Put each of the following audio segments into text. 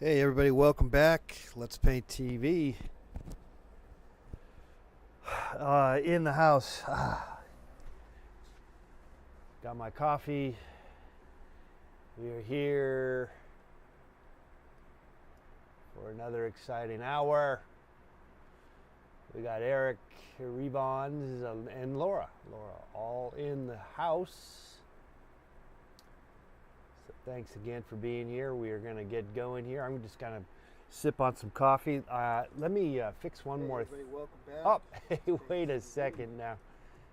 Hey everybody, welcome back. Let's Paint TV. In the house. Got my coffee. We are here for another exciting hour. We got Eric Rebons and Laura all in the house. Thanks again for being here. We are going to get going here. I'm just going to sip on some coffee. Let me fix one more. Welcome back. Oh, hey, wait a second now.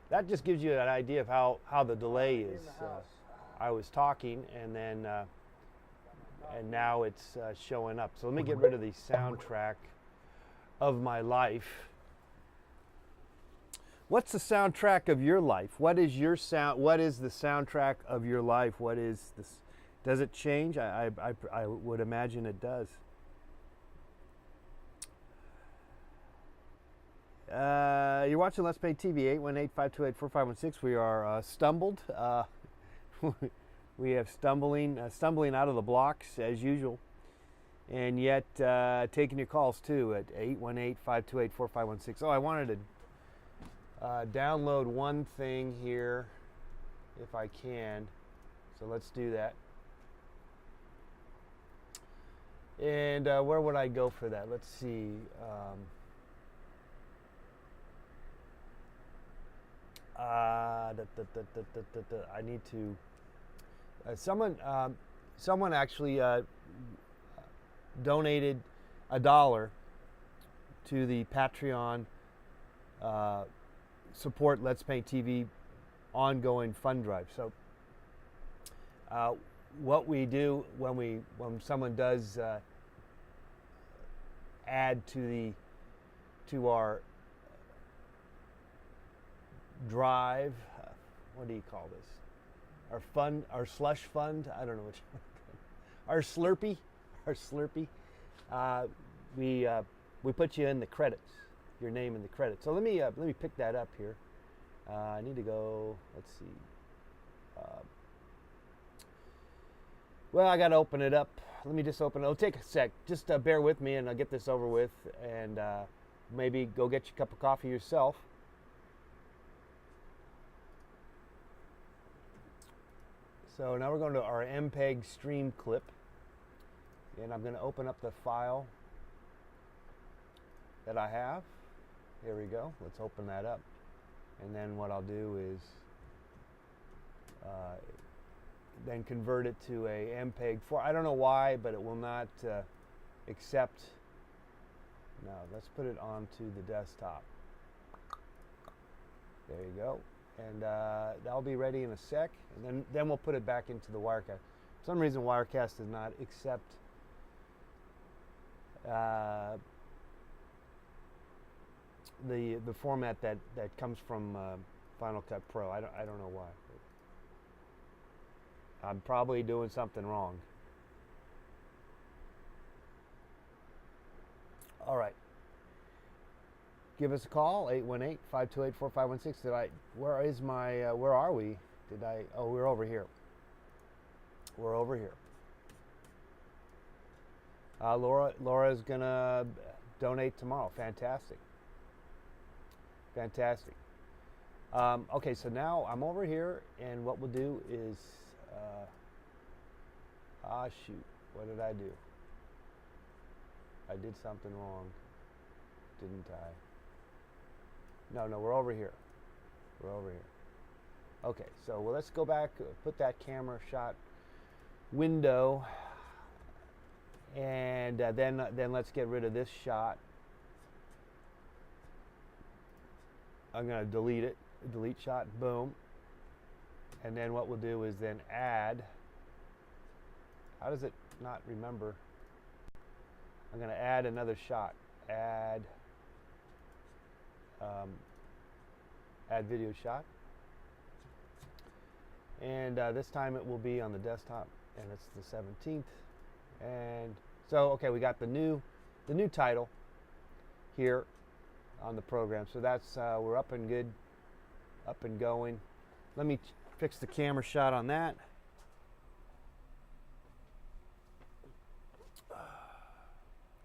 That just gives you an idea of how the delay is. I was talking and then and now it's showing up. So let me get rid of the soundtrack of my life. What's the soundtrack of your life? What is your sound? What is the soundtrack of your life? What is this? Does it change? I would imagine it does. You're watching Let's Paint TV, 818-528-4516. We are stumbled. We have stumbling out of the blocks as usual. And yet taking your calls too at 818-528-4516. Oh, I wanted to download one thing here if I can. So let's do that. And where would I go for that? Let's see. I need to. Someone actually donated $1 to the Patreon support Let's Paint TV ongoing fund drive. So what we do when someone does add to our drive, what do you call this? Our fund, our slush fund. I don't know which. Our Slurpee. We put you in the credits. Your name in the credits. So let me pick that up here. I need to go. Let's see. Well, I got to open it up. Let me just open it. It'll take a sec. Just bear with me and I'll get this over with and maybe go get you a cup of coffee yourself. So now we're going to our MPEG stream clip. And I'm going to open up the file that I have. Here we go. Let's open that up. And then what I'll do is then convert it to a MPEG 4. I don't know why, but it will not accept. No, let's put it onto the desktop. There you go. And that'll be ready in a sec. And then we'll put it back into the Wirecast. For some reason, Wirecast does not accept the format that comes from Final Cut Pro. I don't know why. I'm probably doing something wrong. All right. Give us a call, 818-528-4516. Where is my, where are we? Oh, we're over here. We're over here. Laura's gonna donate tomorrow. Fantastic. Fantastic. Okay, so now I'm over here, and what we'll do is, shoot, what did I do? I did something wrong, didn't I? No, we're over here. We're over here. Okay, so let's go back, put that camera shot window, and then let's get rid of this shot. I'm going to delete it. Delete shot, boom. And then what we'll do is then add. How does it not remember? I'm going to add another shot. Add video shot. And this time it will be on the desktop, and it's the 17th. And so, okay, we got the new title here on the program. So that's we're up and good, up and going. Let me fix the camera shot on that.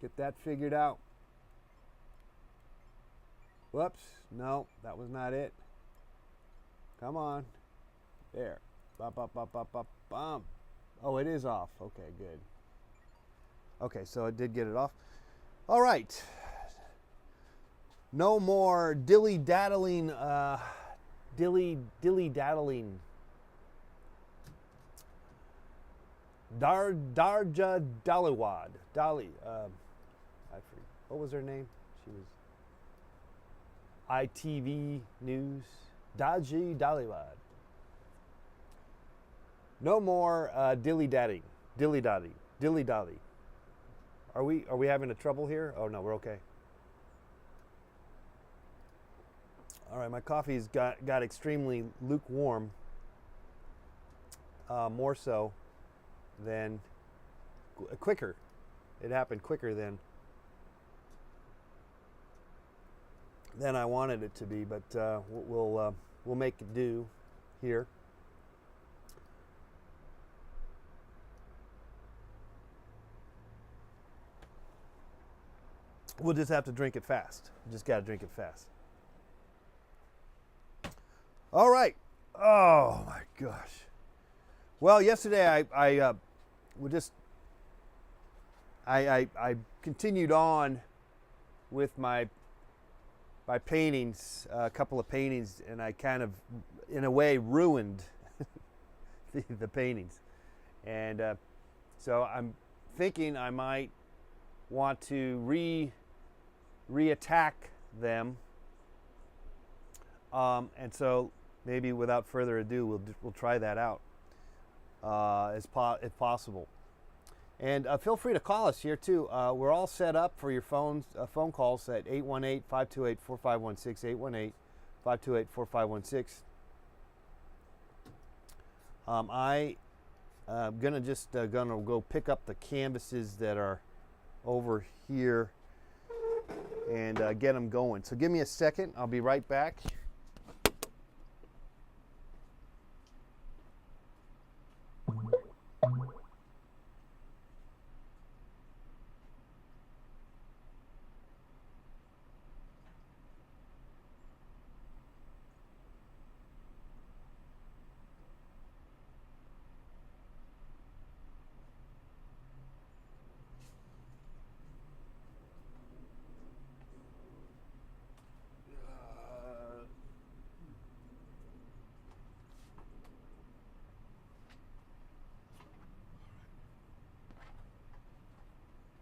Get that figured out. Whoops. No, that was not it. Come on. There. Bump, bump, bump, bump, bump, bump. Oh, it is off. Okay, good. Okay, so it did get it off. All right. No more dilly-daddling, dilly-daddling. Darja Dalawad. Dali. I forget. What was her name? She was ITV News. Daji Dalawad. No more dilly-dadding. Dilly-dally. Dilly-dally. Are we having a trouble here? Oh no, we're okay. All right, my coffee's got extremely lukewarm. More so than quicker. It happened quicker than I wanted it to be, but we'll make it do here. We'll just have to drink it fast. Just got to drink it fast. All right. Oh my gosh. Well, yesterday I continued on with my paintings, a couple of paintings, and I kind of, in a way, ruined the paintings. And so I'm thinking I might want to reattack them. And so maybe without further ado, we'll try that out if possible. And feel free to call us here too. We're all set up for your phone calls at 818-528-4516, 818-528-4516. I am gonna go pick up the canvases that are over here and get them going. So give me a second. I'll be right back.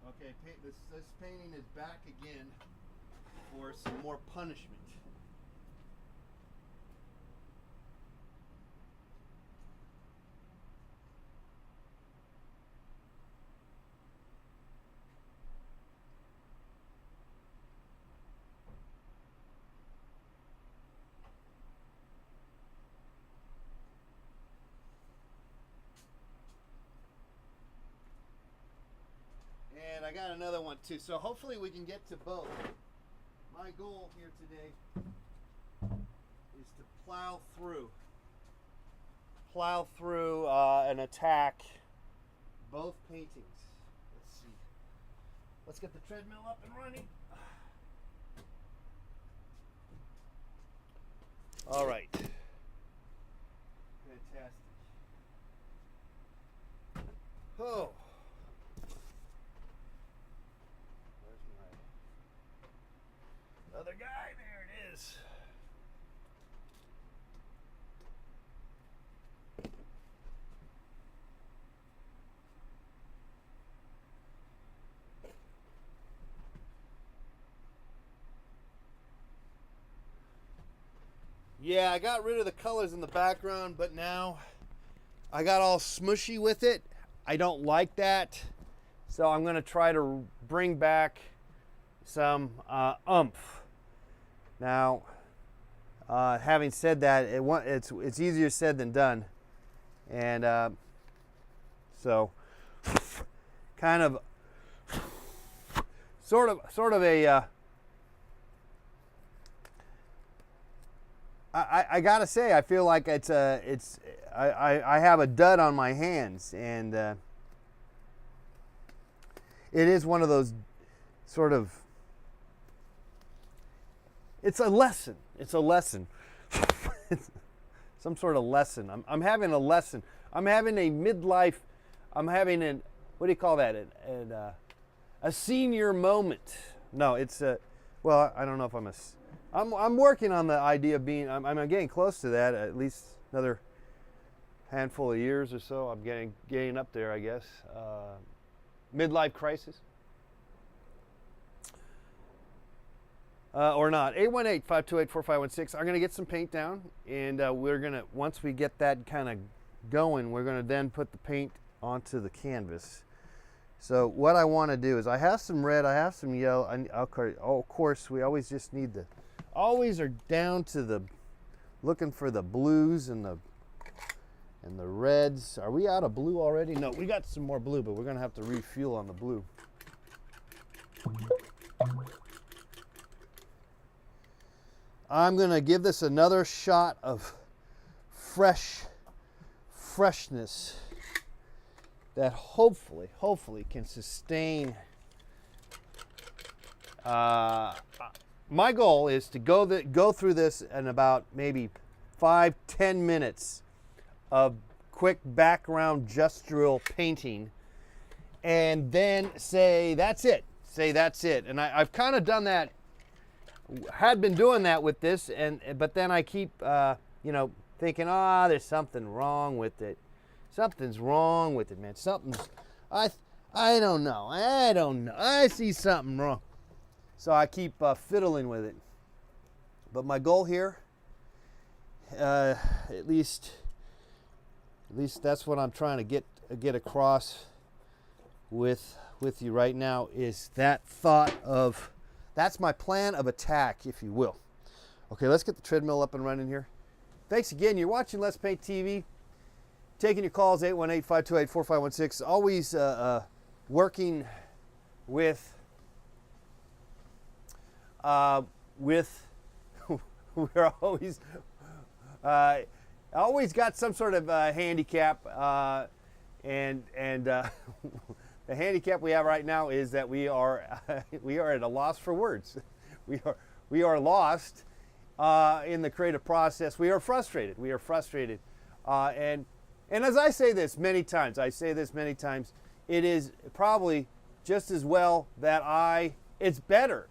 Okay, this painting is back again for some more punishment. And I got another one too. So hopefully we can get to both. My goal here today is to plow through and attack both paintings. Let's see. Let's get the treadmill up and running. All right. Fantastic. Oh. Other guy, there it is. Yeah, I got rid of the colors in the background, but now I got all smushy with it. I don't like that. So I'm going to try to bring back some oomph. Now, having said that, it's easier said than done, and so kind of, sort of a. I gotta say, I feel like I have a dud on my hands, and it is one of those sort of, it's a lesson. It's a lesson. Some sort of lesson. I'm having a lesson. I'm having a midlife, I'm having an, what do you call that? A senior moment. No, it's a, well, I don't know if I'm working on the idea of being, I'm getting close to that, at least another handful of years or so. I'm getting up there, I guess. Midlife crisis. Or not. 818-528-4516. I'm going to get some paint down, and we're going to, once we get that kind of going, we're going to then put the paint onto the canvas. So what I want to do is, I have some red, I have some yellow, of course, we always just need the, always are down to the, looking for the blues and the reds. Are we out of blue already? No, we got some more blue, but we're going to have to refuel on the blue. I'm going to give this another shot of freshness that hopefully can sustain. My goal is to go through this in about maybe 5-10 minutes of quick background gestural painting, and then say that's it. And I've kind of done that. Had been doing that with this, but then I keep thinking, there's something wrong with it. Something's wrong with it, man. I don't know. I see something wrong. So I keep fiddling with it. But my goal here, at least that's what I'm trying to get across with you right now, is that thought of, that's my plan of attack, if you will. Okay, let's get the treadmill up and running here. Thanks again. You're watching Let's Paint TV. Taking your calls, 818-528-4516. Always working with we're always got some sort of handicap, and the handicap we have right now is that we are at a loss for words. We are lost in the creative process. We are frustrated. And as I say this many times, it is probably just as well that it's better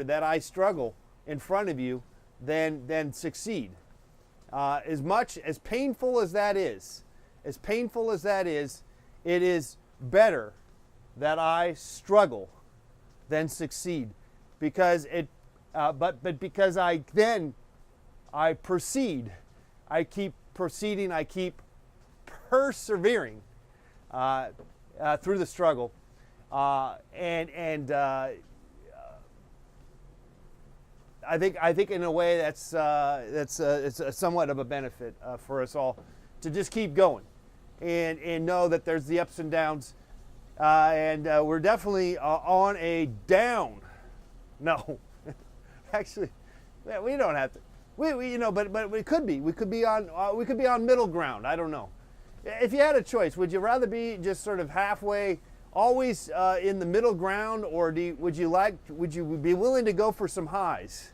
that I struggle in front of you than succeed. As painful as that is, it is better that I struggle than succeed, because but because I proceed, I keep proceeding, I keep persevering through the struggle, and I think in a way that's it's somewhat of a benefit for us all to just keep going and know that there's the ups and downs, and we're definitely on a down. No, actually, we don't have to. But we could be. We could be on middle ground. I don't know. If you had a choice, would you rather be just sort of halfway, always in the middle ground, or would you be willing to go for some highs?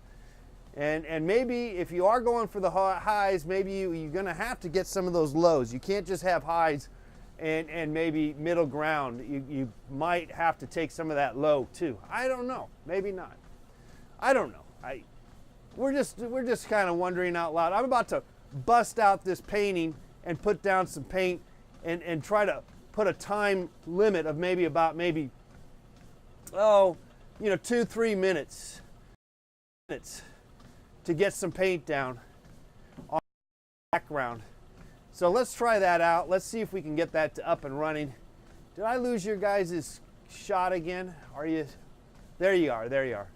And maybe if you are going for the highs, maybe you're going to have to get some of those lows. You can't just have highs and maybe middle ground. You might have to take some of that low too. I don't know. Maybe not. I don't know. We're just kind of wondering out loud. I'm about to bust out this painting and put down some paint and try to put a time limit of maybe 2-3 minutes to get some paint down on the background. So let's try that out. Let's see if we can get that up and running. Did I lose your guys' shot again? Are you? There you are.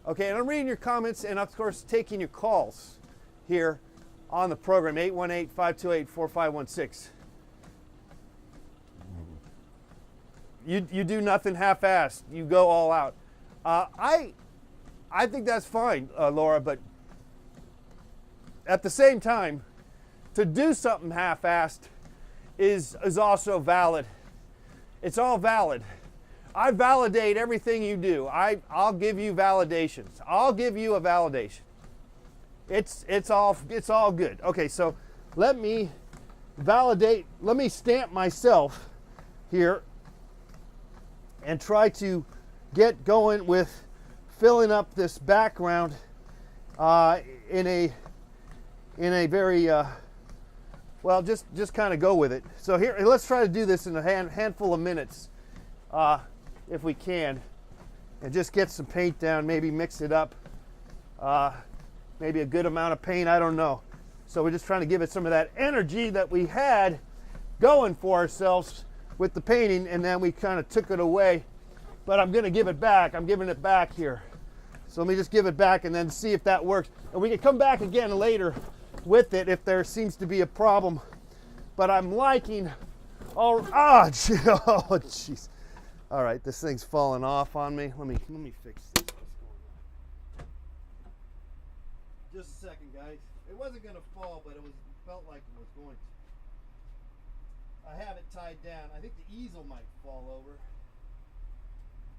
Okay, and I'm reading your comments and of course taking your calls here on the program, 818-528-4516. You do nothing half-assed. You go all out. I think that's fine, Laura, but at the same time, to do something half-assed is also valid. It's all valid. I validate everything you do. I'll give you validations. I'll give you a validation. It's all good. Okay, so let me validate, let me stamp myself here and try to get going with filling up this background in a very well, just kind of go with it. So here, let's try to do this in a handful of minutes if we can, and just get some paint down, maybe mix it up, maybe a good amount of paint, I don't know. So we're just trying to give it some of that energy that we had going for ourselves with the painting, and then we kind of took it away. But I'm going to give it back. I'm giving it back here. So let me just give it back and then see if that works. And we can come back again later with it if there seems to be a problem. But I'm liking, oh jeez. All right, this thing's falling off on me. Let me fix this. What's going on? Just a second, guys. It wasn't going to fall, but it felt like it was going to. I have it tied down. I think the easel might fall over.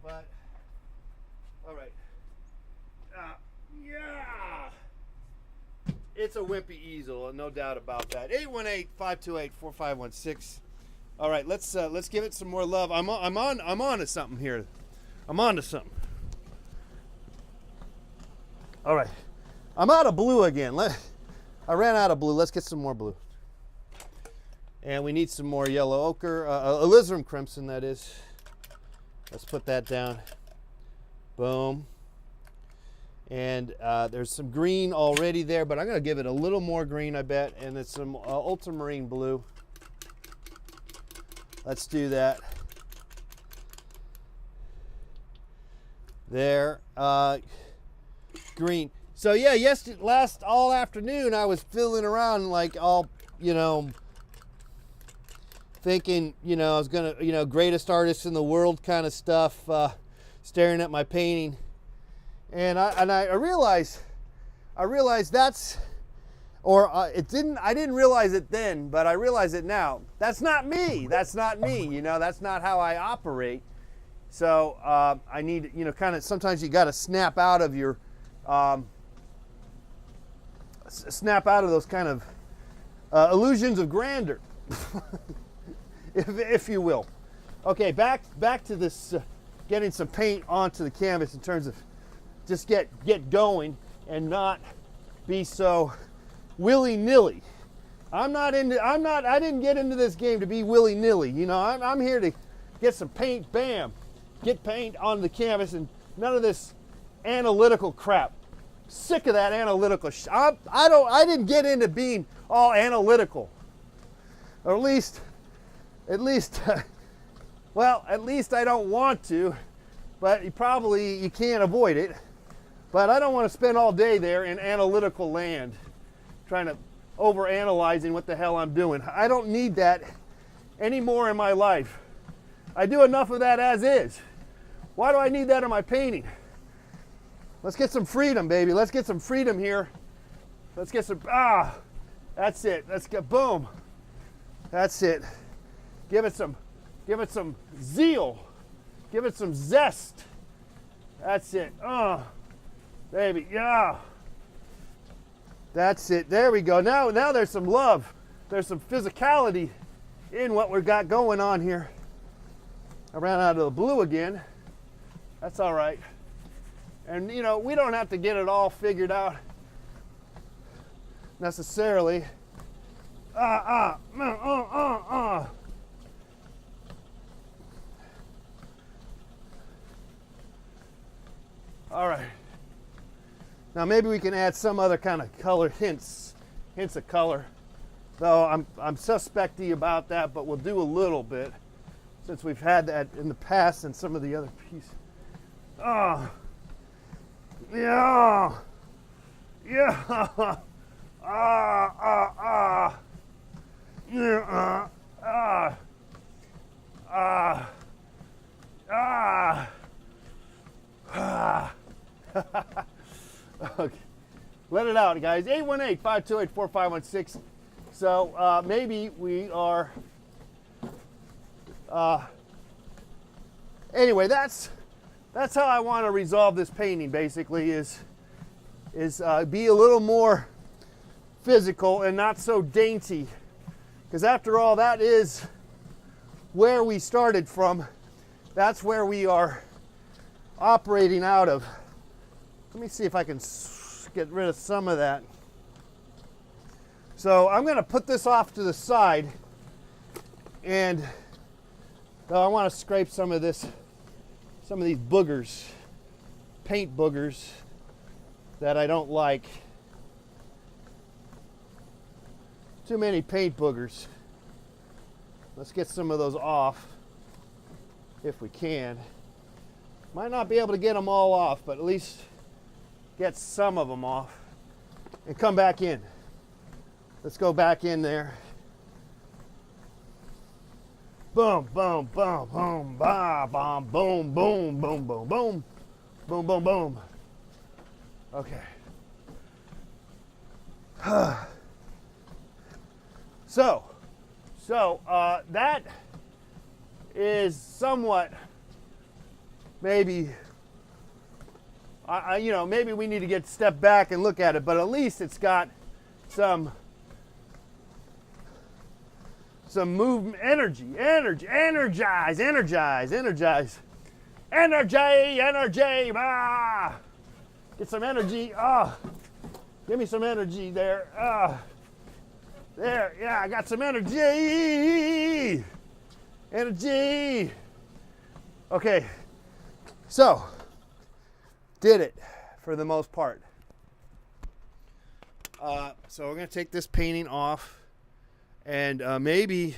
But, all right. Yeah! It's a wimpy easel, no doubt about that. 818-528-4516. All right, let's give it some more love. I'm on to something here. I'm on to something. All right, I'm out of blue again. I ran out of blue. Let's get some more blue. And we need some more yellow ochre, alizarin crimson, that is. Let's put that down. Boom. And there's some green already there, but I'm going to give it a little more green, I bet. And it's some ultramarine blue. Let's do that. There. Green. So yeah, all afternoon I was fiddling around like all, thinking, I was gonna, greatest artist in the world kind of stuff, staring at my painting, and I realized that's, I didn't realize it then, but I realize it now. That's not me. That's not me. That's not how I operate. So I need, kind of, sometimes you got to snap out of your, snap out of those kind of illusions of grandeur. if you will. Okay, back to this getting some paint onto the canvas in terms of just get going and not be so willy-nilly. I didn't get into this game to be willy-nilly. I'm here to get some paint, bam, get paint on the canvas, and none of this analytical crap. Sick of that analytical I didn't get into being all analytical. Or at least well, at least I don't want to, but you can't avoid it. But I don't want to spend all day there in analytical land, trying to overanalyzing what the hell I'm doing. I don't need that anymore in my life. I do enough of that as is. Why do I need that in my painting? Let's get some freedom, baby. Let's get some freedom here. Let's get some, that's it. Let's get, boom. That's it. Give it some zeal. Give it some zest. That's it. Baby, yeah. That's it. There we go. Now there's some love. There's some physicality in what we've got going on here. I ran out of the blue again. That's all right. And we don't have to get it all figured out necessarily. All right. Now maybe we can add some other kind of color hints of color. Though I'm suspecty about that, but we'll do a little bit since we've had that in the past and some of the other pieces. Yeah. Yeah. Okay. Let it out, guys. 818-528-4516. So maybe we are Anyway, that's how I want to resolve this painting. Basically, is be a little more physical and not so dainty, because after all, that is where we started from. That's where we are operating out of. Let me see if I can get rid of some of that. So I'm going to put this off to the side, and I want to scrape some of these boogers, paint boogers that I don't like. Too many paint boogers. Let's get some of those off if we can. Might not be able to get them all off, but at least get some of them off and come back in. Let's go back in there. Boom, boom, boom, boom, bah, bomb, boom, boom, boom, boom, boom, boom, boom, boom. Okay. So that is somewhat maybe, maybe we need to step back and look at it, but at least it's got some movement, energize, ah! Get some energy, give me some energy there, there, yeah, I got some energy, okay, so, did it for the most part. So we're going to take this painting off and maybe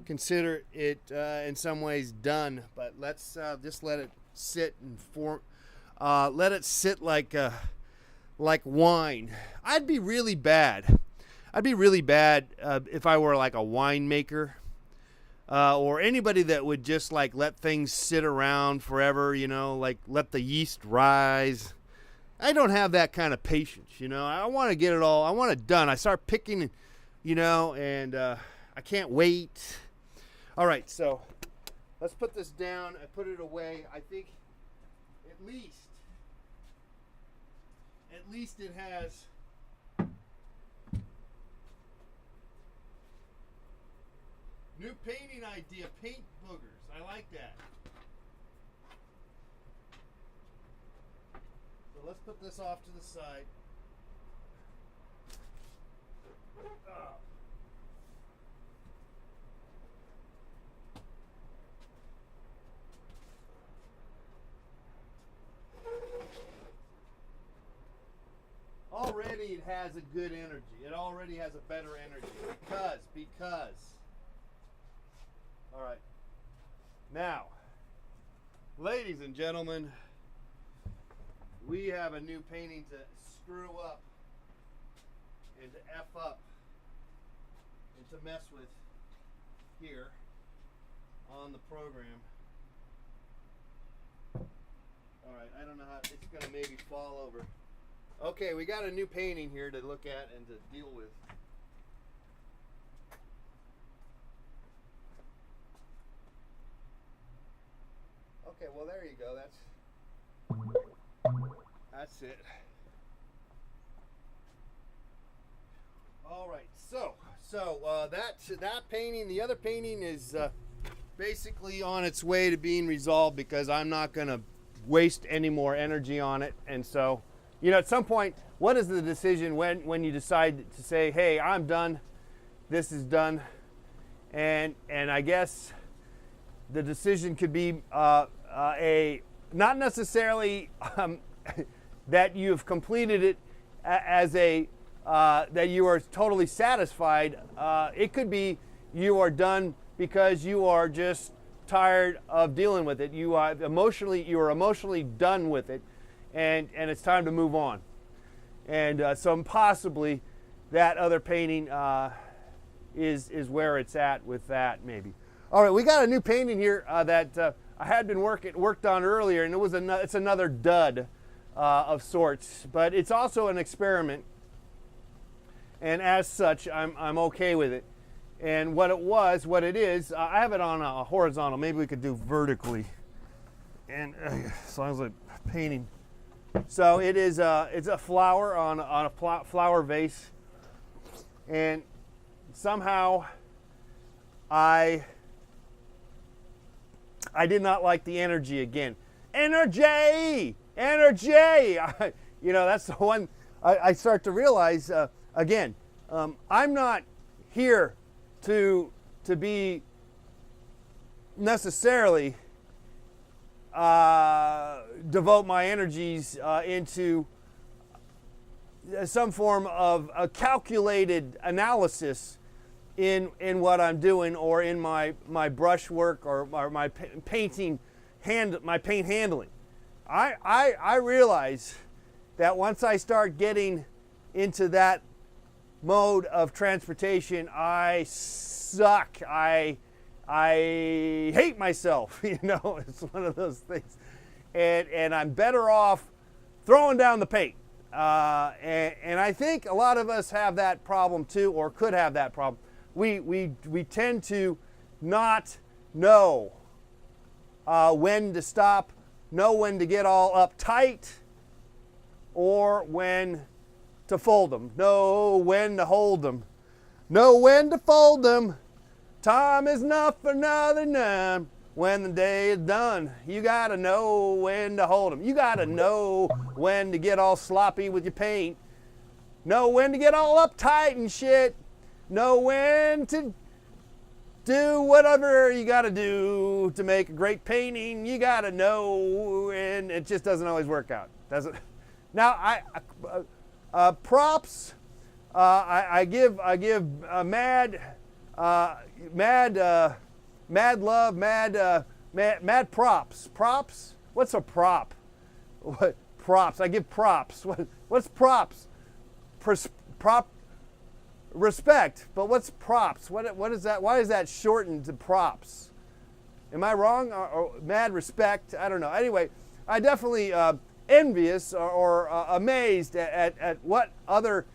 consider it in some ways done, but let's just let it sit and form. Let it sit like wine. I'd be really bad if I were like a winemaker or anybody that would just like let things sit around forever, like let the yeast rise. I don't have that kind of patience, I want to get it all. I want it done. I start picking, and I can't wait. All right, so let's put this down. I put it away. I think at least it has new painting idea, paint boogers. I like that. So let's put this off to the side. Already it has a good energy. It already has a better energy because. All right. Now, ladies and gentlemen, we have a new painting to screw up and to F up and to mess with here on the program. All right, I don't know how it's going to maybe fall over. Okay, we got a new painting here to look at and to deal with. Okay, well there you go. That's it. All right, so that painting, the other painting is basically on its way to being resolved because I'm not going to waste any more energy on it, and so. At some point, what is the decision when you decide to say, hey, I'm done, this is done, and I guess the decision could be not necessarily that you've completed it as that you are totally satisfied. It could be you are done because you are just tired of dealing with it. You are emotionally done with it. And it's time to move on. And so possibly that other painting is where it's at with that maybe. All right, we got a new painting here that I had been worked on earlier, and it's another dud of sorts, but it's also an experiment, and as such, I'm okay with it. And what it is, I have it on a horizontal. Maybe we could do vertically. And as long as I'm painting. So it is it's a flower on a flower vase, and somehow I did not like the energy again. Energy! You know, that's the one I start to realize again. I'm not here to be necessarily devote my energies into some form of a calculated analysis in what I'm doing, or in my brush work, or my paint handling. I realize that once I start getting into that mode of transportation, I suck. I hate myself, you know. It's one of those things, and I'm better off throwing down the paint. And I think a lot of us have that problem too, or could have that problem. We tend to not know when to stop, know when to get all uptight, or when to fold them, know when to hold them, know when to fold them. Time is not for another none. When the day is done, you gotta know when to hold them. You gotta know when to get all sloppy with your paint. Know when to get all uptight and shit. Know when to do whatever you gotta do to make a great painting. You gotta know, and it just doesn't always work out, does it? Now, props. I give mad love, mad props. Props? What's a prop? What props? I give props. What's props? Prop. Respect. But what's props? What is that? Why is that shortened to props? Am I wrong? Or mad respect? I don't know. Anyway, I definitely envious or amazed at what other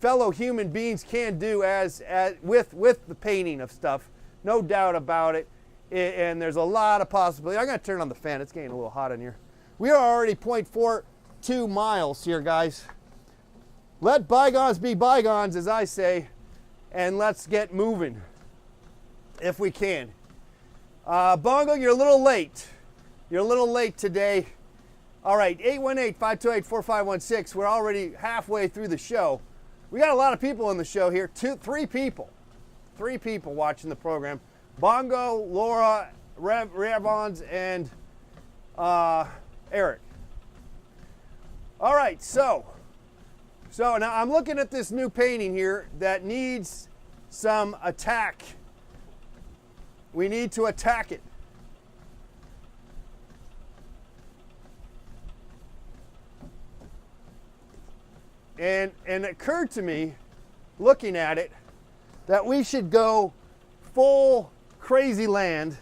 fellow human beings can do with the painting of stuff. No doubt about it. And there's a lot of possibility. I'm going to turn on the fan. It's getting a little hot in here. We are already 0.42 miles here, guys. Let bygones be bygones, as I say, and let's get moving if we can. Bongo, you're a little late. You're a little late today. All right, 818-528-4516. We're already halfway through the show. We got a lot of people in the show here. Three people watching the program. Bongo, Laura, Revons, and Eric. All right, so now I'm looking at this new painting here that needs some attack. We need to attack it. And it occurred to me, looking at it, that we should go full crazy land.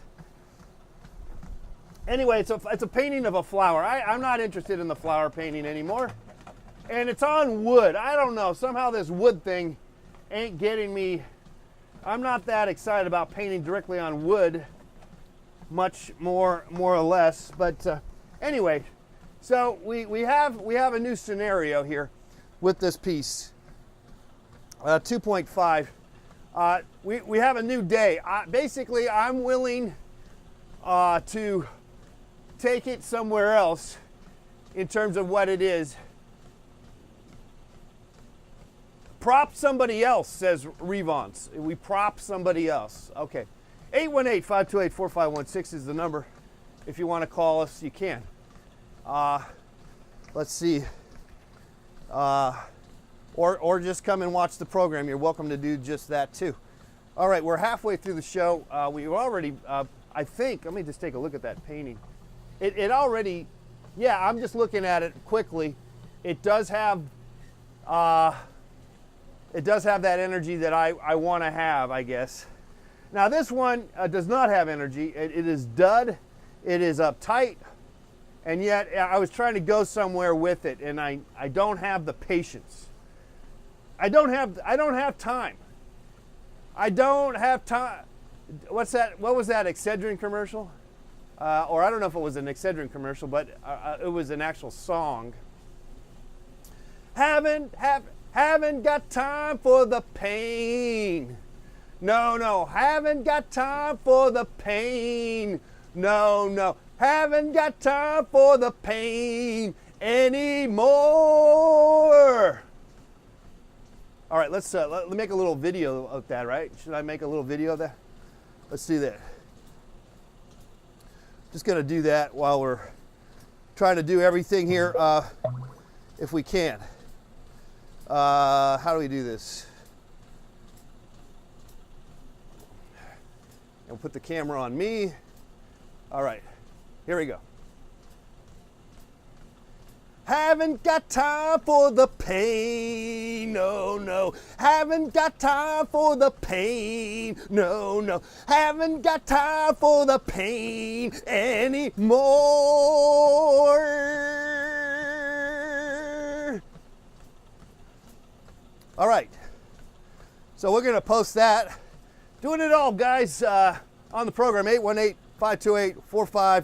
Anyway, it's a painting of a flower. I'm not interested in the flower painting anymore. And it's on wood. I don't know. Somehow this wood thing ain't getting me. I'm not that excited about painting directly on wood, much more or less. But anyway, so we have a new scenario here with this piece, 2.5. We have a new day. Basically, I'm willing to take it somewhere else in terms of what it is. Prop somebody else, says Revons. We prop somebody else. Okay. 818-528-4516 is the number. If you want to call us, you can. Let's see. Or just come and watch the program. You're welcome to do just that too. All right, we're halfway through the show. We've already, I think, let me just take a look at that painting. It already, yeah, I'm just looking at it quickly. It does have that energy that I want to have, I guess. Now this one does not have energy. It is dud. It is uptight. And yet I was trying to go somewhere with it, and I don't have the patience. I don't have time. I don't have time. What's that? What was that Excedrin commercial? or I don't know if it was an Excedrin commercial, but it was an actual song. Haven't got time for the pain. No, haven't got time for the pain. No, haven't got time for the pain anymore. All right, let's make a little video of that, right? Should I make a little video of that? Let's do that. Just gonna do that while we're trying to do everything here, if we can. How do we do this? And we'll put the camera on me. All right, here we go. Haven't got time for the pain, no. Haven't got time for the pain, no. Haven't got time for the pain anymore. All right, so we're gonna post that. Doing it all, guys, on the program, 818-528-4516,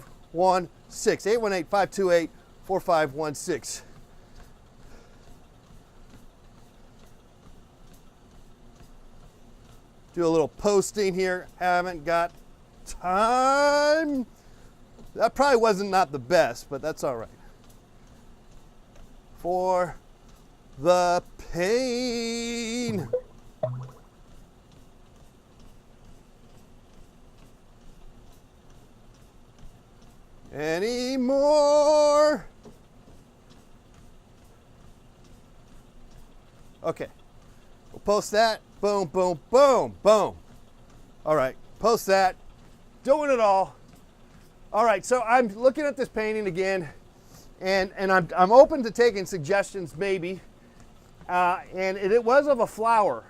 818-528-4516. Do a little posting here. Haven't got time. That probably wasn't not the best, but that's all right. For the pain. Anymore. Okay, we'll post that. Boom, boom, boom, boom. All right, post that. Doing it all. All right, so I'm looking at this painting again, and I'm open to taking suggestions, maybe. And it was of a flower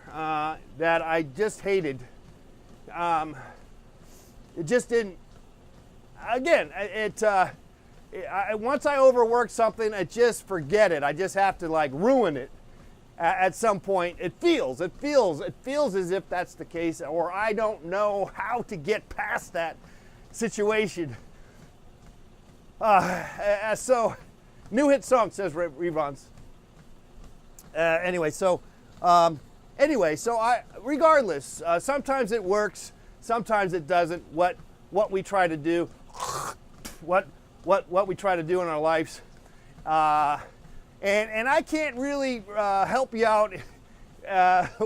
that I just hated. It just didn't. Again, once I overwork something, I just forget it. I just have to like ruin it at some point. It feels as if that's the case, or I don't know how to get past that situation. So, new hit song, says Revons. Regardless, sometimes it works, sometimes it doesn't. What we try to do. What we try to do in our lives, and I can't really help you out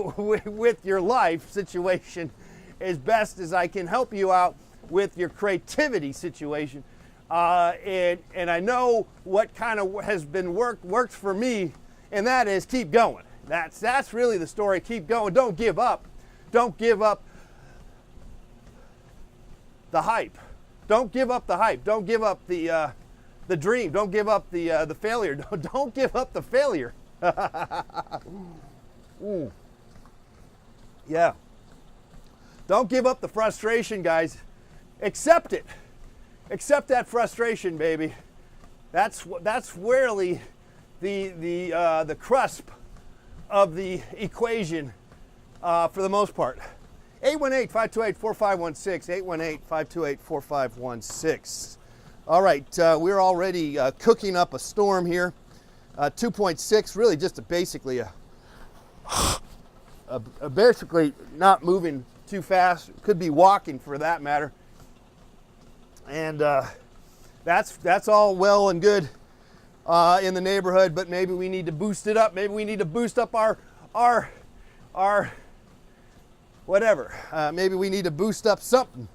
with your life situation as best as I can help you out with your creativity situation, and I know what kind of has been worked for me, and that is keep going. That's really the story. Keep going. Don't give up. Don't give up the hype. Don't give up the hype. Don't give up the dream. Don't give up the failure. Don't give up the failure. Ooh. Yeah. Don't give up the frustration, guys. Accept it. Accept that frustration, baby. That's really the cusp of the equation for the most part. 818-528-4516, 818-528-4516. All right, we're already cooking up a storm here. 2.6, really just basically basically not moving too fast. Could be walking for that matter. And that's all well and good in the neighborhood, but maybe we need to boost it up. Maybe we need to boost up our whatever. Maybe we need to boost up something.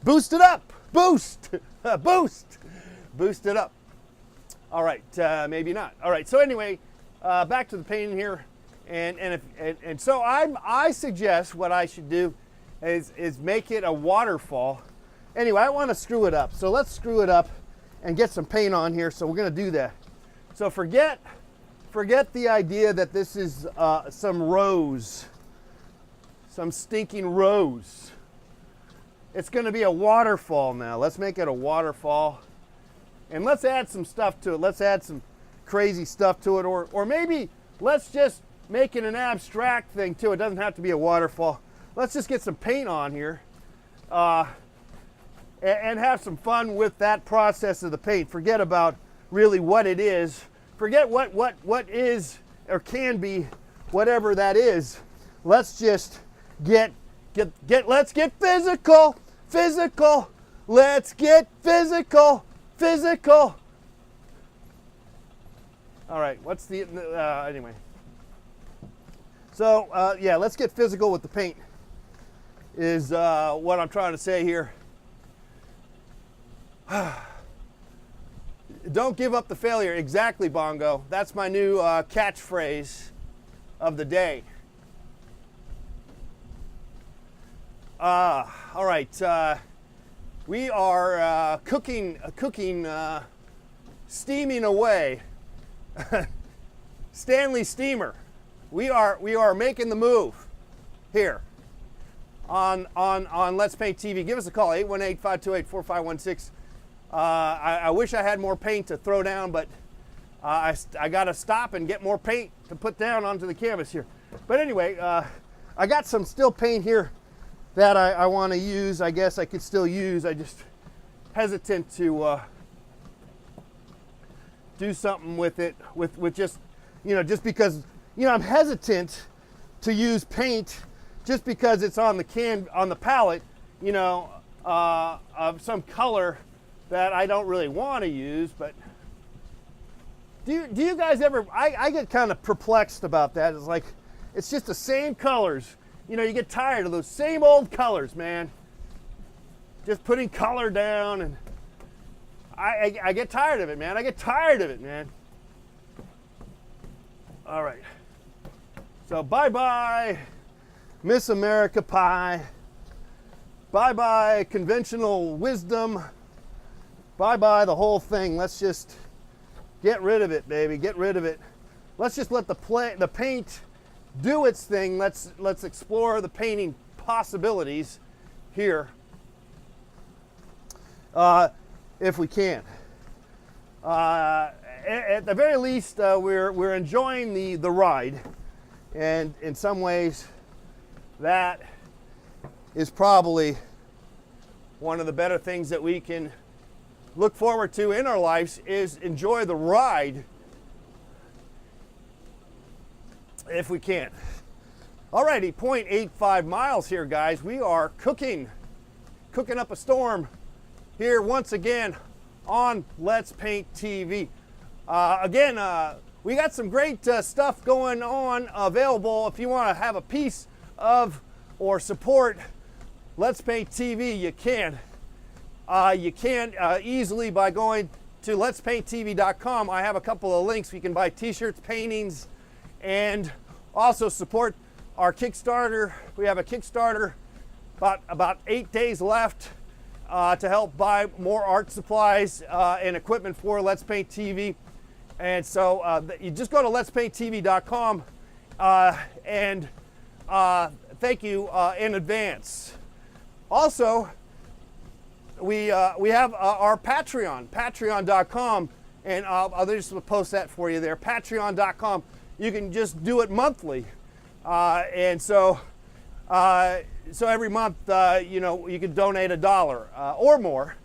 Boost it up. Boost. Boost it up. All right. Maybe not. All right. So anyway, back to the painting here, and so I suggest what I should do is make it a waterfall. Anyway, I want to screw it up. So let's screw it up and get some paint on here. So we're going to do that. So forget the idea that this is some rose. Some stinking rose. It's going to be a waterfall now. Let's make it a waterfall. And let's add some stuff to it. Let's add some crazy stuff to it. Or maybe let's just make it an abstract thing too. It doesn't have to be a waterfall. Let's just get some paint on here. and have some fun with that process of the paint. Forget about really what it is. Forget what is or can be whatever that is. Let's just let's get physical. Let's get physical. All right, what's the anyway? So yeah, let's get physical with the paint is what I'm trying to say here. Don't give up the failure. Exactly, Bongo. That's my new catchphrase of the day. All right, we are cooking, steaming away. Stanley Steamer. We are making the move here on Let's Paint TV. Give us a call, 818-528-4516. I wish I had more paint to throw down, but I got to stop and get more paint to put down onto the canvas here. But anyway, I got some still paint here that I want to use. I guess I could still use. I just hesitant to do something with it with just, just because, I'm hesitant to use paint just because it's on the palette, of some color that I don't really want to use. But do you guys ever, I get kind of perplexed about that. It's like, it's just the same colors. You get tired of those same old colors, man. Just putting color down, and I get tired of it, man. All right. So bye-bye, Miss America Pie. Bye-bye, conventional wisdom. Bye-bye, the whole thing. Let's just get rid of it, baby. Get rid of it. Let's just let the paint do its thing. Let's explore the painting possibilities here, if we can. At the very least, we're enjoying the ride, and in some ways, that is probably one of the better things that we can look forward to in our lives, is enjoy the ride if we can. Alrighty, 0.85 miles here, guys. We are cooking up a storm here once again on Let's Paint TV. We got some great stuff going on available. If you want to have a piece of or support Let's Paint TV, you can. You can easily by going to letspainttv.com. I have a couple of links. You can buy t-shirts, paintings, and also support our Kickstarter. We have a Kickstarter, about 8 days left to help buy more art supplies and equipment for Let's Paint TV. And so you just go to letspainttv.com and thank you in advance. Also, we have our patreon.com, and I'll just post that for you there, patreon.com. You can just do it monthly, and so every month you can donate $1 or more,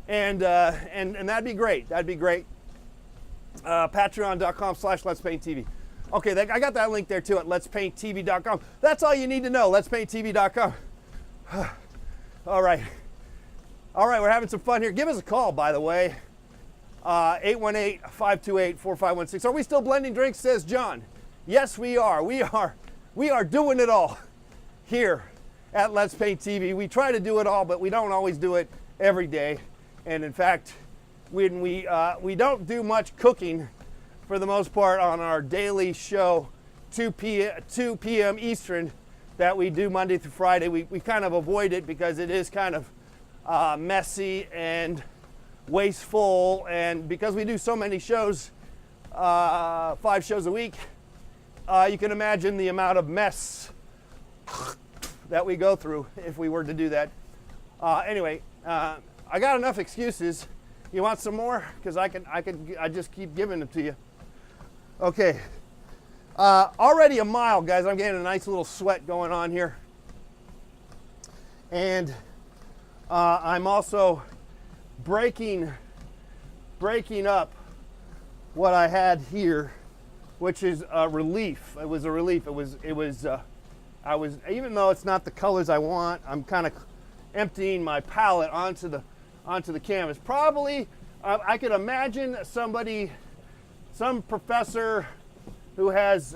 and that'd be great. Patreon.com/letspainttv. Okay, I got that link there too at letspainttv.com. That's all you need to know, letspainttv.com. All right, we're having some fun here. Give us a call, by the way. 818-528-4516. Are we still blending drinks, says John? Yes, we are. We are doing it all here at Let's Paint TV. We try to do it all, but we don't always do it every day. And in fact, when we don't do much cooking for the most part on our daily show, 2 p.m. Eastern, that we do Monday through Friday. We kind of avoid it because it is kind of messy and wasteful, and because we do so many shows, 5 shows a week, you can imagine the amount of mess that we go through if we were to do that. Anyway, I got enough excuses. You want some more? Because I just keep giving them to you. Okay. Already a mile, guys. I'm getting a nice little sweat going on here. And I'm also breaking up what I had here, which is a relief. It was a relief. I was, even though it's not the colors I want, I'm kind of emptying my palette onto the canvas. Probably, I could imagine some professor who has,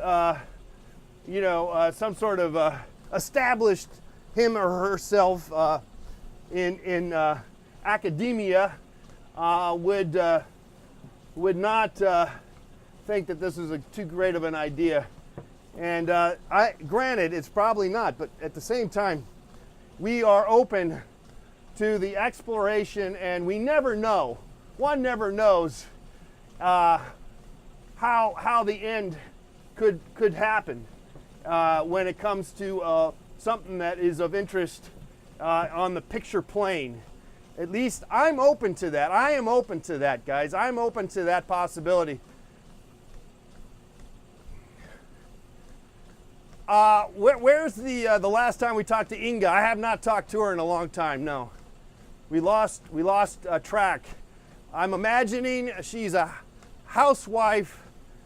some sort of established him or herself in academia would not think that this is too great of an idea. And granted, it's probably not, but at the same time, we are open to the exploration, and we never know. One never knows how the end could happen when it comes to something that is of interest on the picture plane. At least I'm open to that. I am open to that, guys. I'm open to that possibility. Where's the last time we talked to Inga? I have not talked to her in a long time. No, we lost track. I'm imagining she's a housewife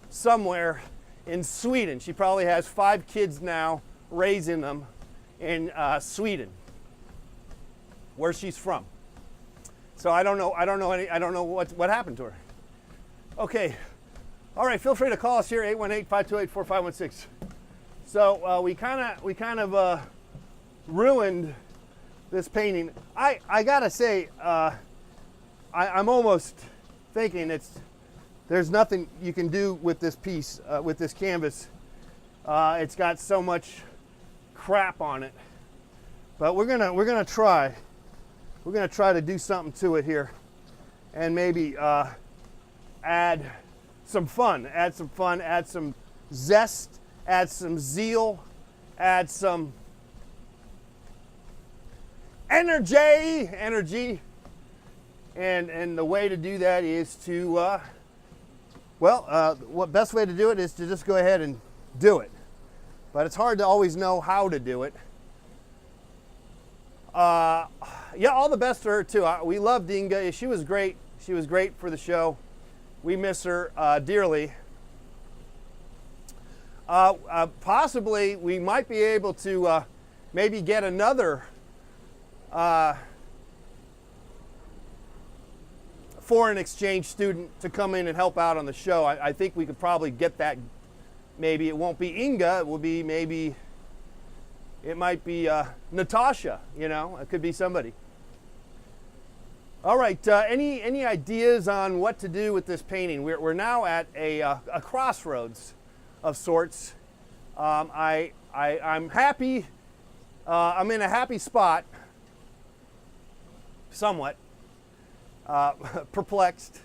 somewhere in Sweden. She probably has 5 kids now, raising them in Sweden, where she's from. So I don't know what happened to her. Okay, all right. Feel free to call us here 818-528-4516. So we kind of ruined this painting. I gotta say, I'm almost thinking there's nothing you can do with this piece, with this canvas. It's got so much crap on it, but we're gonna try. We're gonna try to do something to it here, and maybe add some fun, add some zest, add some zeal, add some energy, and the way to do that is to what best way to do it is to just go ahead and do it. But it's hard to always know how to do it. Yeah, all the best to her too. We loved Inga. She was great. She was great for the show. We miss her dearly. Possibly we might be able to maybe get another foreign exchange student to come in and help out on the show. I think we could probably get that. Maybe it won't be Inga. It will be maybe. It might be Natasha. You know, it could be somebody. All right. Any ideas on what to do with this painting? We're now at a crossroads of sorts. I'm happy. I'm in a happy spot. Somewhat perplexed,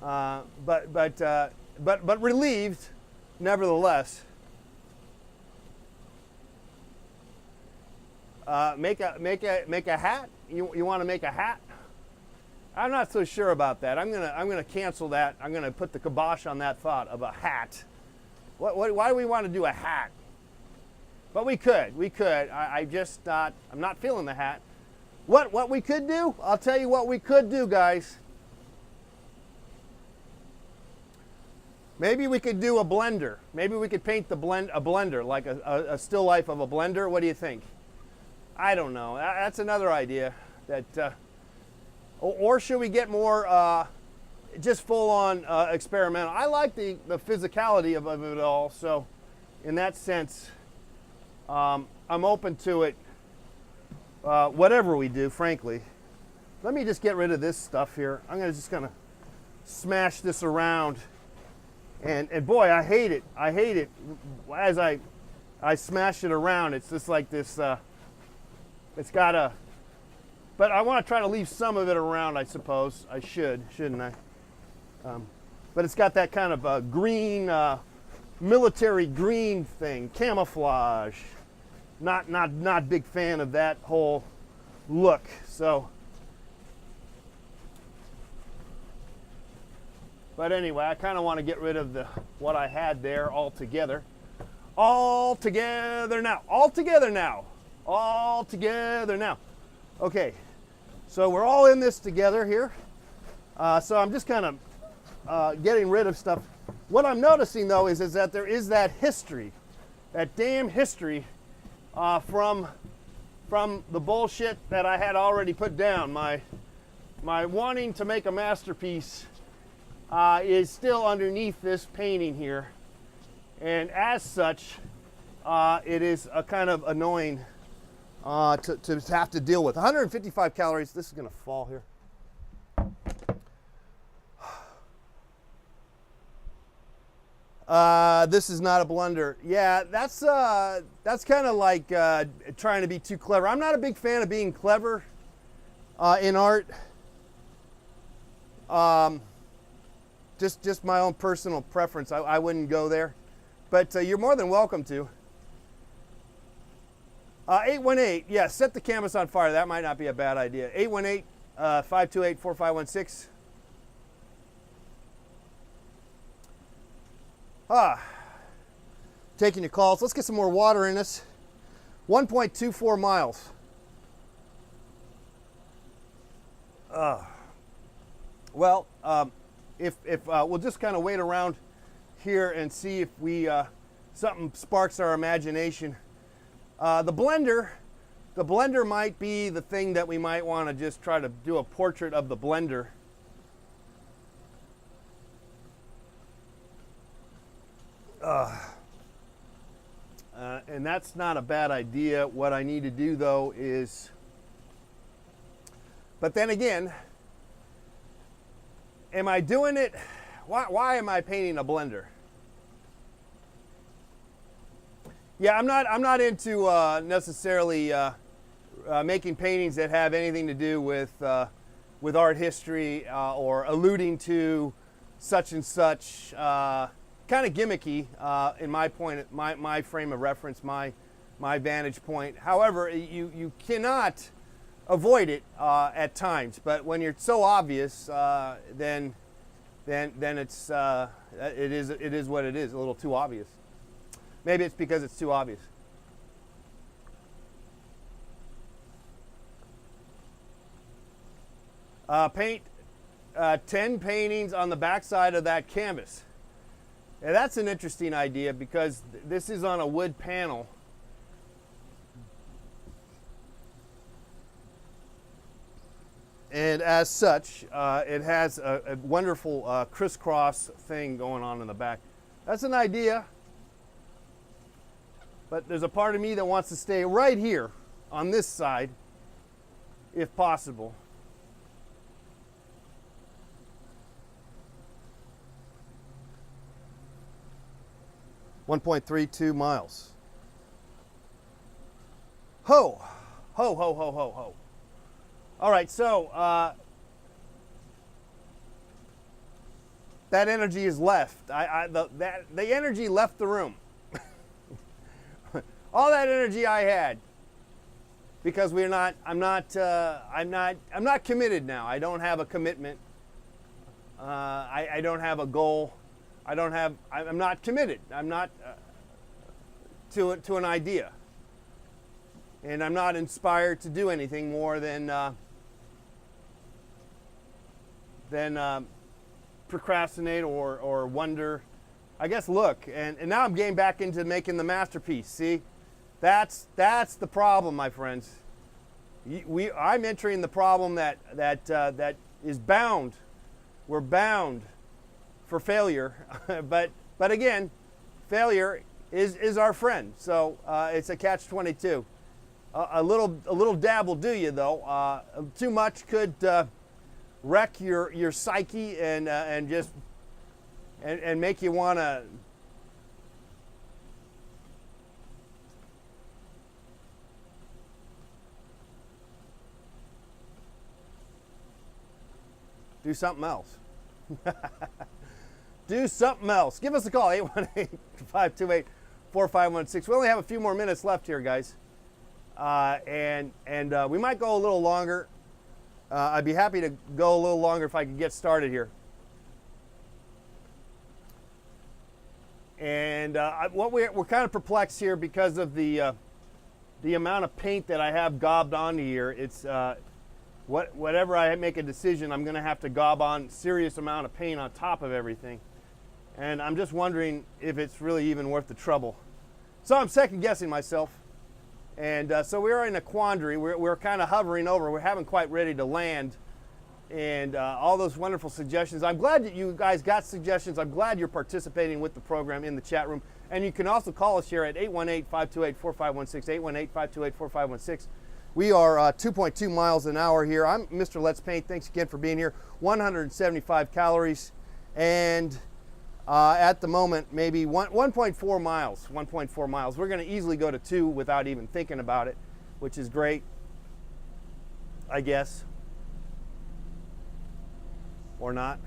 but relieved, nevertheless. Make a hat. You want to make a hat? I'm not so sure about that. I'm gonna cancel that. I'm gonna put the kibosh on that thought of a hat. Why do we want to do a hat? But we could. I'm not feeling the hat. What we could do? I'll tell you what we could do, guys. Maybe we could do a blender. Maybe we could paint a blender, like a still life of a blender. What do you think? I don't know. That's another idea. Or should we get more just full-on experimental? I like the physicality of it all. So, in that sense, I'm open to it. Whatever we do, frankly. Let me just get rid of this stuff here. I'm just gonna smash this around, and boy, I hate it. I hate it. As I smash it around, it's just like this. It's got a. But I want to try to leave some of it around. I suppose I shouldn't I? But it's got that kind of green, military green thing, camouflage. Not big fan of that whole look. So, but anyway, I kind of want to get rid of what I had there altogether. All together now. Okay. So we're all in this together here. So I'm just kind of getting rid of stuff. What I'm noticing though is that there is that history, that damn history from the bullshit that I had already put down. My wanting to make a masterpiece is still underneath this painting here, and as such, it is a kind of annoying to have to deal with. 155 calories. This is going to fall here. This is not a blender. Yeah, that's kind of like trying to be too clever. I'm not a big fan of being clever in art. Just my own personal preference. I wouldn't go there, but you're more than welcome to. 818. Yeah, set the canvas on fire. That might not be a bad idea. 818-528-4516. Taking your calls. Let's get some more water in us. 1.24 miles. Well, if we'll just kind of wait around here and see if we something sparks our imagination. The blender might be the thing that we might want to just try to do a portrait of the blender. And that's not a bad idea. What I need to do though is, but then again, am I doing it? Why am I painting a blender? Yeah, I'm not into necessarily making paintings that have anything to do with art history or alluding to such and such. Kind of gimmicky in my frame of reference, my vantage point. However, you cannot avoid it at times. But when you're so obvious, then it's it is what it is. A little too obvious. Maybe it's because it's too obvious. Paint 10 paintings on the backside of that canvas. Now that's an interesting idea because this is on a wood panel. And as such, it has a wonderful crisscross thing going on in the back. That's an idea. But there's a part of me that wants to stay right here on this side, if possible. .32 miles. Ho, ho, ho, ho, ho, ho. All right, so that energy is left. The energy left the room. All that energy I had, because I'm not committed now. I don't have a commitment. I don't have a goal. I'm not committed. I'm not to an idea, and I'm not inspired to do anything more than procrastinate or wonder. I guess look, and now I'm getting back into making the masterpiece. See, that's the problem, my friends. I'm entering the problem that is bound. We're bound for failure, but again, failure is our friend. So it's a catch-22. A little dab will do you though. Too much could wreck your psyche and just make you want to do something else. Do something else. Give us a call, 818-528-4516. We only have a few more minutes left here, guys. And we might go a little longer. I'd be happy to go a little longer if I could get started here. And we're kind of perplexed here because of the amount of paint that I have gobbed onto here. whatever I make a decision, I'm going to have to gob on serious amount of paint on top of everything. And I'm just wondering if it's really even worth the trouble. So I'm second guessing myself. And so we're in a quandary. We're kind of hovering over. We haven't quite ready to land. And all those wonderful suggestions. I'm glad that you guys got suggestions. I'm glad you're participating with the program in the chat room. And you can also call us here at 818-528-4516, 818-528-4516. We are 2.2 miles an hour here. I'm Mr. Let's Paint. Thanks again for being here. 175 calories. And at the moment, maybe 1.4 miles. 1.4 miles. We're going to easily go to 2 without even thinking about it, which is great, I guess. Or not.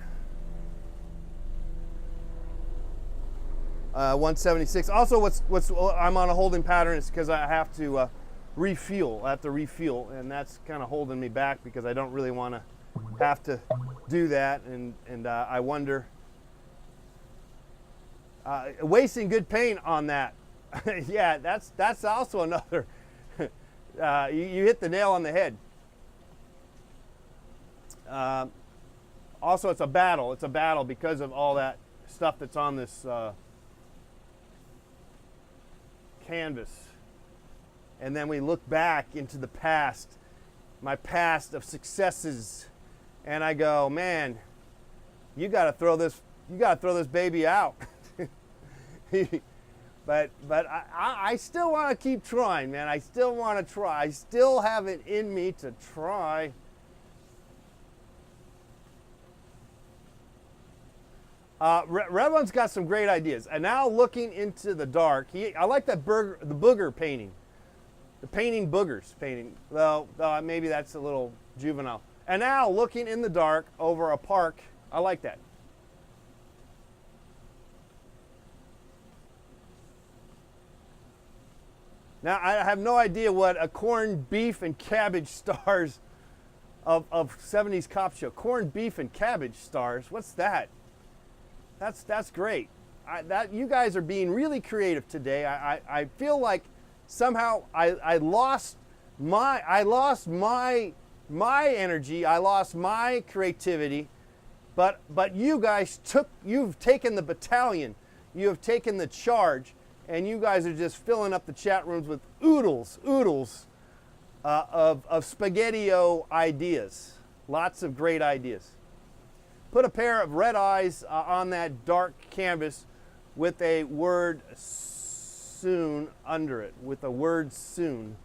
176. Also, what's I'm on a holding pattern is because I have to refuel. I have to refuel, and that's kind of holding me back because I don't really want to have to do that. And I wonder. Wasting good paint on that. Yeah, that's also another. You hit the nail on the head. Also, it's a battle. It's a battle because of all that stuff that's on this canvas. And then we look back into the past, my past of successes, and I go, man, you got to throw this baby out. but I still want to keep trying, man. I still want to try. I still have it in me to try. Revlon's got some great ideas. And now looking into the dark, I like that the booger painting. The painting boogers painting. Though maybe that's a little juvenile. And now looking in the dark over a park, I like that. Now, I have no idea what a corned beef and cabbage stars of 70s cop show. Corned beef and cabbage stars. What's that? That's great. You guys are being really creative today. I feel like somehow I lost my energy. I lost my creativity. But you guys you've taken the battalion. You have taken the charge. And you guys are just filling up the chat rooms with oodles of spaghetti-o ideas. Lots of great ideas. Put a pair of red eyes on that dark canvas with a word soon under it. With a word soon.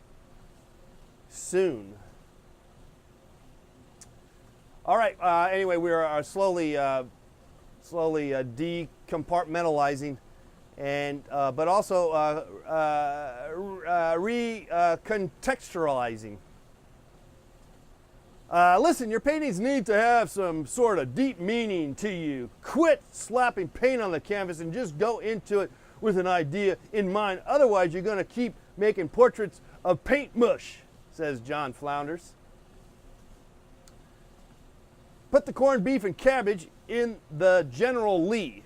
Soon. All right. Anyway, we are slowly decompartmentalizing. And but also recontextualizing. Listen, your paintings need to have some sort of deep meaning to you. Quit slapping paint on the canvas and just go into it with an idea in mind. Otherwise, you're going to keep making portraits of paint mush, says John Flounders. Put the corned beef and cabbage in the general lead.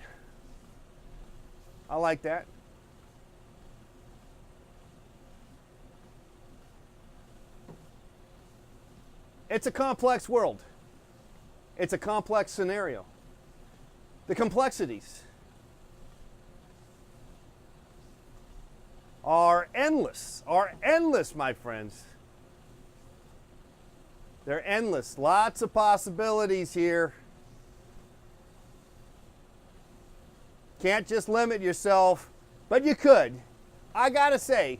I like that. It's a complex world. It's a complex scenario. The complexities are endless, my friends. They're endless. Lots of possibilities here. Can't just limit yourself, but you could. I gotta say,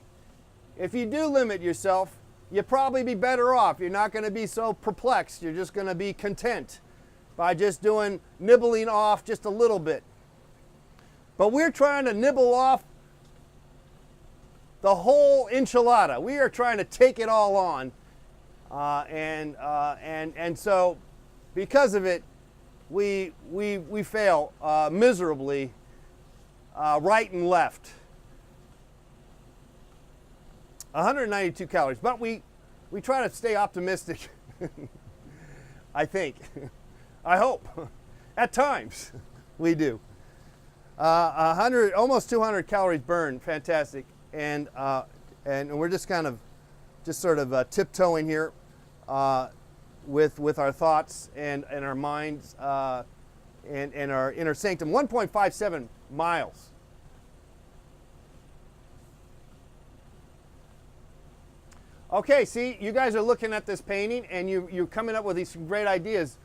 if you do limit yourself, you'll probably be better off. You're not going to be so perplexed. You're just going to be content by just nibbling off just a little bit. But we're trying to nibble off the whole enchilada. We are trying to take it all on, and so because of it, we fail miserably, right and left. 192 calories, but we try to stay optimistic. I think, I hope, at times we do. 100, almost 200 calories burned, fantastic, and we're just sort of tiptoeing here. with our thoughts and our minds and our inner sanctum. 1.57 miles. Okay, see, you guys are looking at this painting and you're coming up with these great ideas.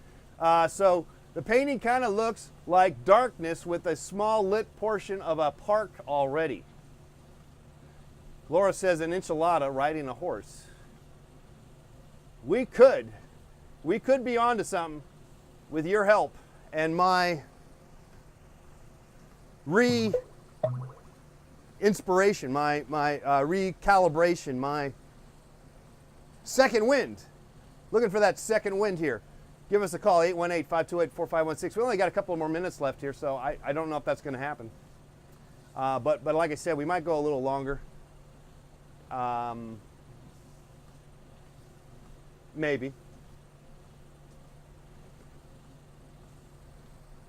So the painting kind of looks like darkness with a small lit portion of a park already. Laura says an enchilada riding a horse. We could be onto something with your help and my re-inspiration, my recalibration, my second wind. Looking for that second wind here. Give us a call, 818-528-4516. We only got a couple more minutes left here, so I don't know if that's going to happen. But like I said, we might go a little longer. Maybe.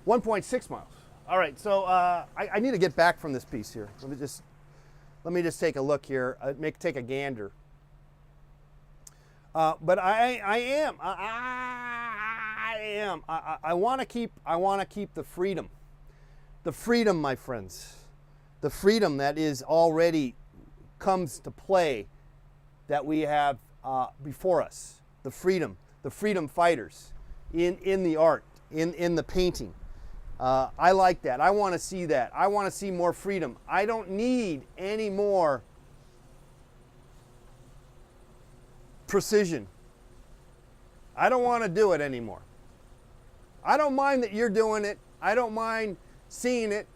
1.6 miles. All right, so I need to get back from this piece here. Let me just take a look here. Take a gander. But I want to keep the freedom, my friends, the freedom that is already comes to play that we have before us, the freedom fighters in the art, in the painting. I like that. I want to see that. I want to see more freedom. I don't need any more precision. I don't want to do it anymore. I don't mind that you're doing it. I don't mind seeing it.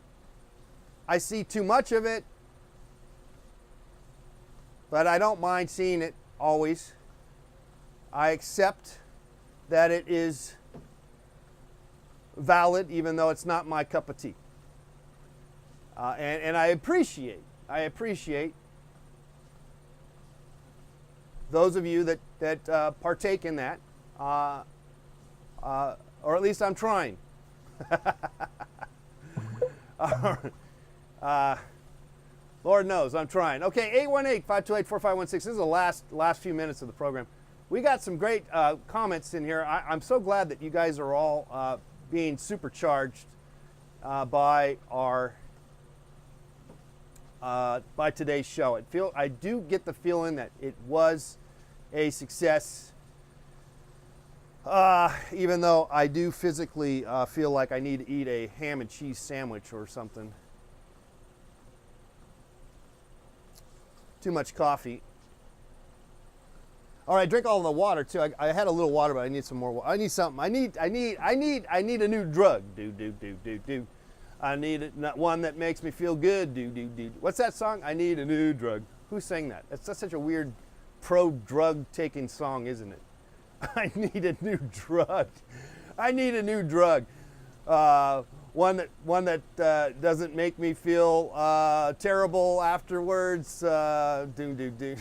I see too much of it, but I don't mind seeing it always. I accept that it is valid, even though it's not my cup of tea. And I appreciate those of you that partake in that, or at least I'm trying. Lord knows I'm trying. Okay, 818-528-4516. This is the last few minutes of the program. We got some great comments in here. I'm so glad that you guys are all being supercharged by our by today's show. I do get the feeling that it was a success, even though I do physically feel like I need to eat a ham and cheese sandwich or something. Too much coffee. All right, drink all the water too. I had a little water, but I need some more water. I need something. I need a new drug. Do. I need one that makes me feel good. Do. What's that song? I need a new drug. Who sang that? That's such a weird pro-drug taking song, isn't it? I need a new drug. I need a new drug. One that doesn't make me feel terrible afterwards. Do.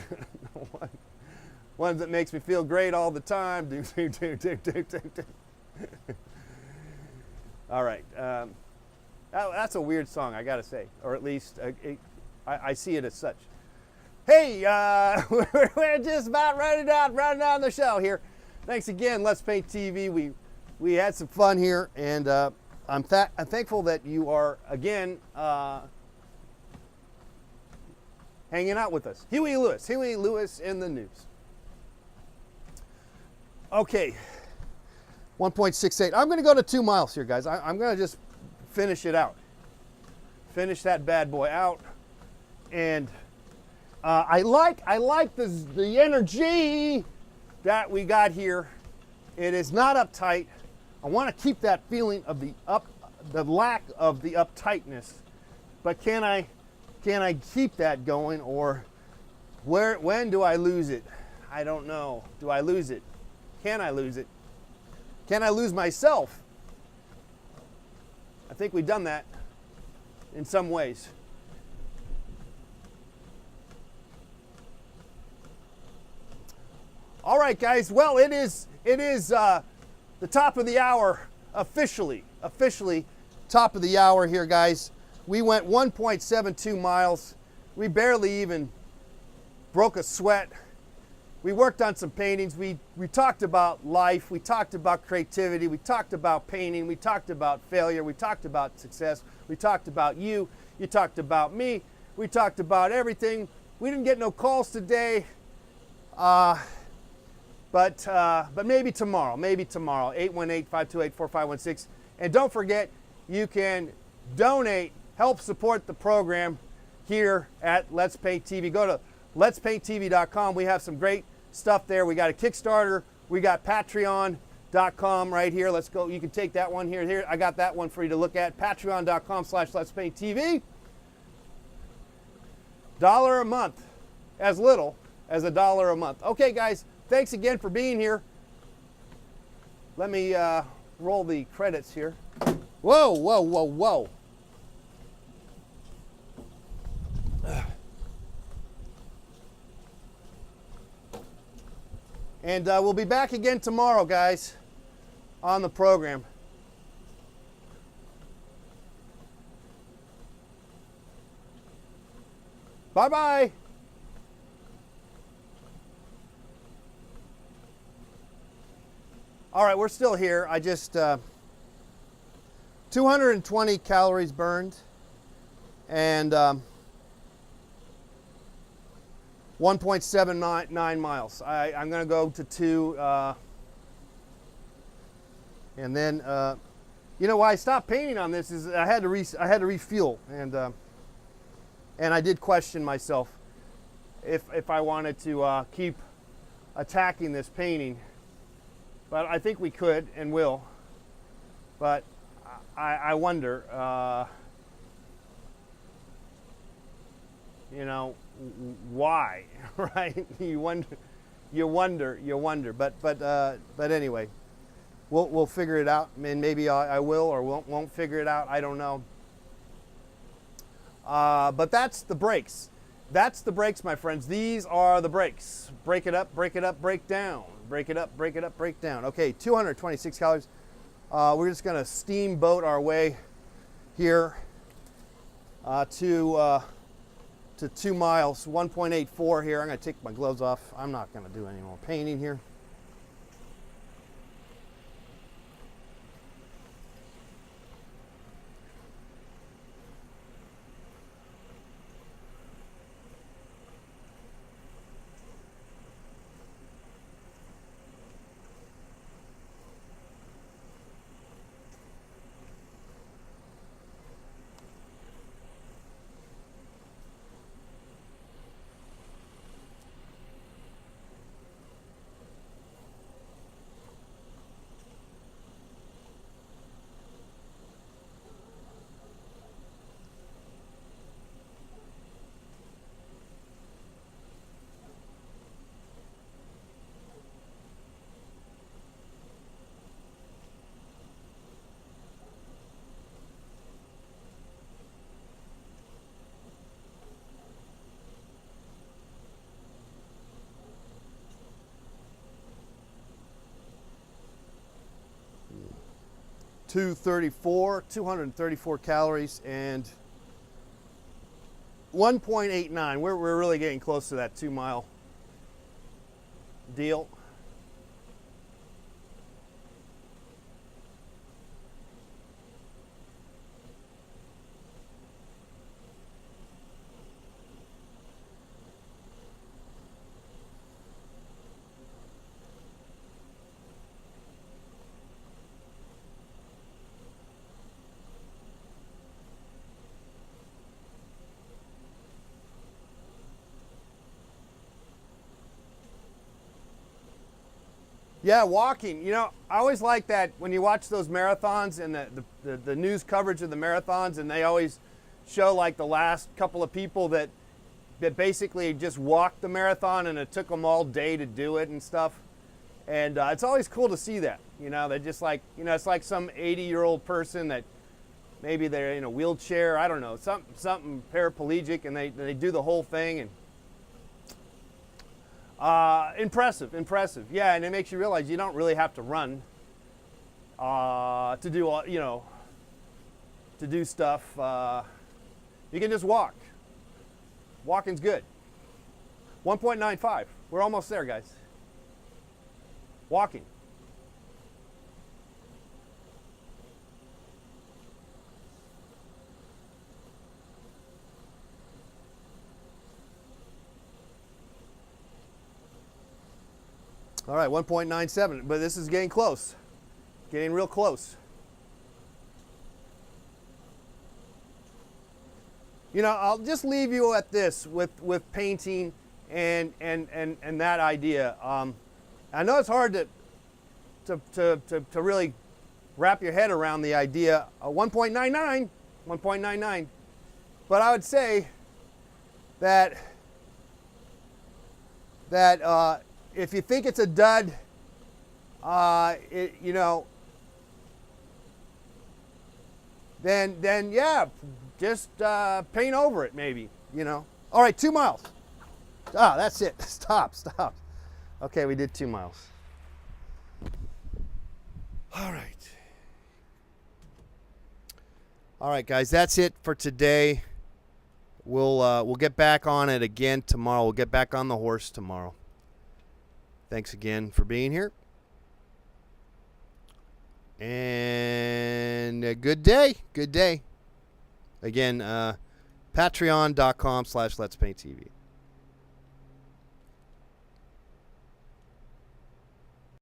One that makes me feel great all the time. Do. All right. That's a weird song, I gotta say, or at least I see it as such. Hey, we're just about running down the show here. Thanks again, Let's Paint TV. We had some fun here, and I'm thankful that you are again hanging out with us. Huey Lewis in the news. Okay, 1.68. I'm going to go to 2 miles here, guys. I'm going to just finish it out. Finish that bad boy out, and I like the energy that we got here. It is not uptight. I want to keep that feeling of the lack of the uptightness, but can I keep that going, or when do I lose it? I don't know. Do I lose it? Can I lose it? Can I lose myself? I think we've done that in some ways. All right, guys. Well, it is the top of the hour officially top of the hour here, guys. We went 1.72 miles. We barely even broke a sweat, We worked on some paintings. We talked about life. We talked about creativity. We talked about painting. We talked about failure. We talked about success. We talked about you. You talked about me. We talked about everything. We didn't get no calls today, but maybe tomorrow. Maybe tomorrow. 818-528-4516. And don't forget, you can donate, help support the program here at Let's Paint TV. Go to letspainttv.com. We have some great stuff there. We got a Kickstarter. We got Patreon.com right here. Let's go. You can take that one here. Here, I got that one for you to look at. Patreon.com/letspainttv. $1 a month, as little as $1 a month. Okay, guys, thanks again for being here. Let me roll the credits here. Whoa, whoa, whoa, whoa. And we'll be back again tomorrow, guys, on the program. Bye-bye. All right, we're still here. I just 220 calories burned and 1.79 miles. I'm going to go to 2, and then you know why I stopped painting on this is I had to refuel, and I did question myself if I wanted to keep attacking this painting, but I think we could and will. But I wonder, you know, why, right? You wonder. But anyway, we'll figure it out. I mean, maybe I will or won't figure it out. I don't know. But that's the brakes. That's the brakes, my friends. These are the brakes. Break it up, break down. Break it up, break down. Okay, 226 calories. We're just going to steamboat our way here to 2 miles, 1.84 here. I'm going to take my gloves off. I'm not going to do any more painting here. .234, 234 calories and 1.89. We're really getting close to that 2 mile deal. Yeah, walking. You know, I always like that when you watch those marathons and the news coverage of the marathons, and they always show like the last couple of people that basically just walked the marathon, and it took them all day to do it and stuff. And it's always cool to see that. You know, they're just like, you know, it's like some 80-year-old person that maybe they're in a wheelchair. I don't know, something paraplegic, and they do the whole thing. And impressive. Yeah, and it makes you realize you don't really have to run to do all, you know, to do stuff. You can just walk. Walking's good. 1.95. We're almost there, guys. Walking. All right, 1.97, but this is getting close. Getting real close. You know, I'll just leave you at this with painting and that idea. I know it's hard to really wrap your head around the idea of 1.99, but I would say that if you think it's a dud, you know, then yeah, just paint over it maybe, you know. All right, 2 miles. Ah, that's it. Stop. Okay, we did 2 miles. All right, guys, that's it for today. We'll get back on it again tomorrow. We'll get back on the horse tomorrow. Thanks again for being here. And a good day. Again, patreon.com/letspainttv.